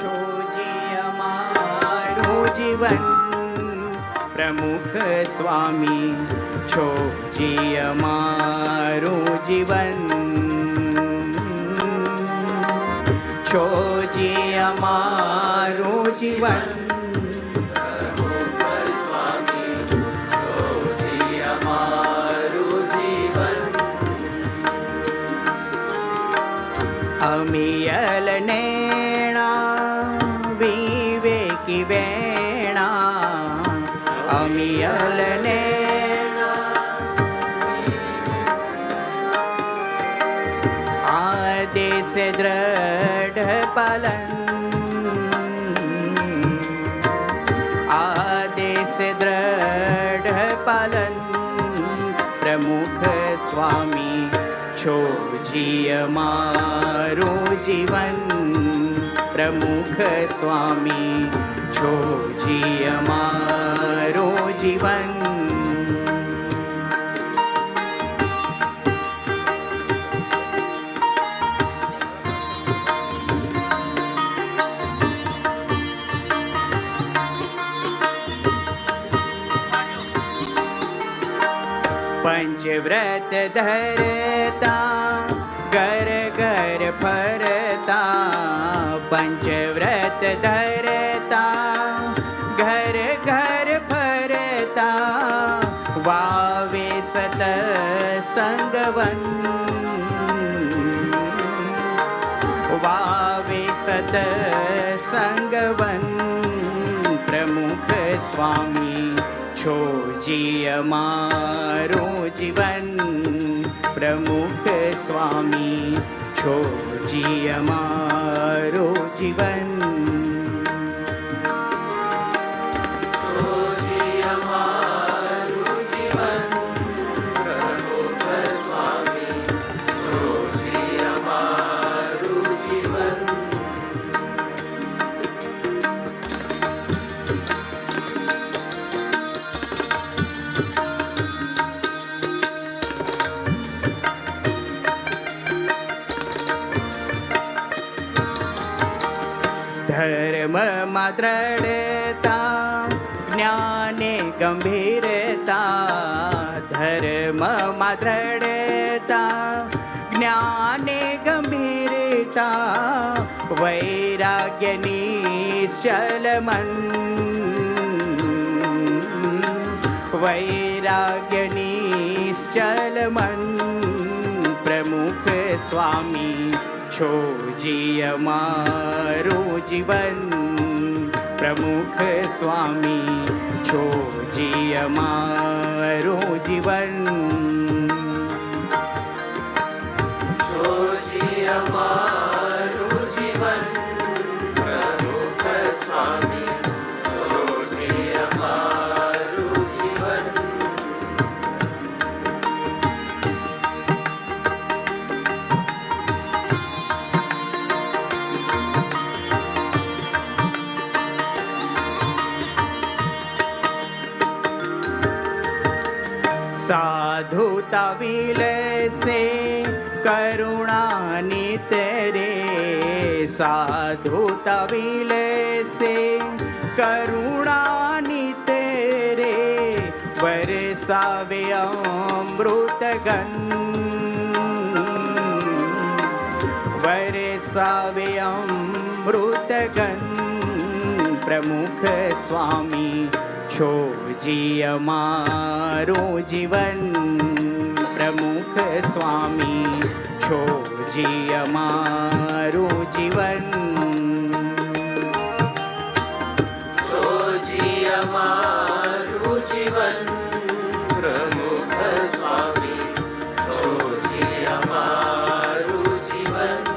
છોજી અમારું જીવન પ્રમુખ સ્વામી છોજી અમારું જીવન છોજી અમારું જીવન અમિયલ નેણા વિવેકી વેણા અમિયલ નેણા આદેશ દ્રઢ પાલન આદેશ દ્રઢ પાલન પ્રમુખ સ્વામી છોજી અમારું જીવન પ્રમુખ સ્વામી છોજી અમારું જીવન પંચવ્રત ધરતા ઘર ઘર ફરતા પંચવ્રત ધરતા ઘર ઘર ફરતા વાવે સત સંગવન વાવે સત સંગવન પ્રમુખ સ્વામી છોજી અમારું જીવન પ્રમુખ સ્વામી છોજી અમારું જીવન છોજી અમારું જીવન પ્રમુખ સ્વામી છોજી અમારું જીવન ધર્મમાં દ્રઢતા જ્ઞાને ગંભીરતા ધર્મમાં દ્રઢતા જ્ઞાને ગંભીરતા વૈરાગ્યની નિશ્ચલમન વૈરાગ્યની નિશ્ચલમન પ્રમુખ સ્વામી છોજી અમારું જીવન પ્રમુખ સ્વામી છોજી અમારું જીવન છોજી અમારું જીવન પ્રમુખ સ્વામી છોજી અમારું જીવન साधुता विलसे करुणानि तेरे साधुता विलसे करुणानि तेरे बरसावे अमृतगन बरसावे अमृतगन प्रमुख स्वामी છોજી અમારું જીવન પ્રમુખ સ્વામી છોજી અમારું જીવન છોજી અમારું જીવન પ્રમુખ સ્વામી છોજી અમારું જીવન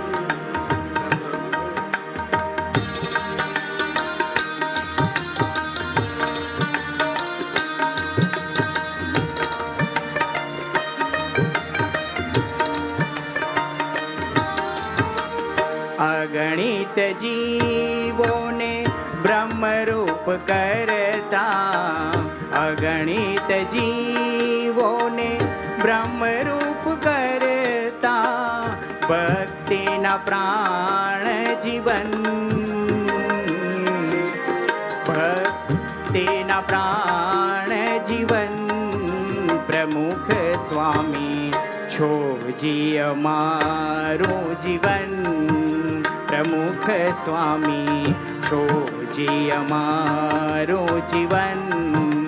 અગણિત જીવોને બ્રહ્મરૂપ કરતા અગણિત જીવોને બ્રહ્મરૂપ કરતા ભક્તિના પ્રાણ જીવન એના પ્રાણ જીવન પ્રમુખ સ્વામી છોજી અમારું જીવન પ્રમુખ સ્વામી છોજી અમારું જીવન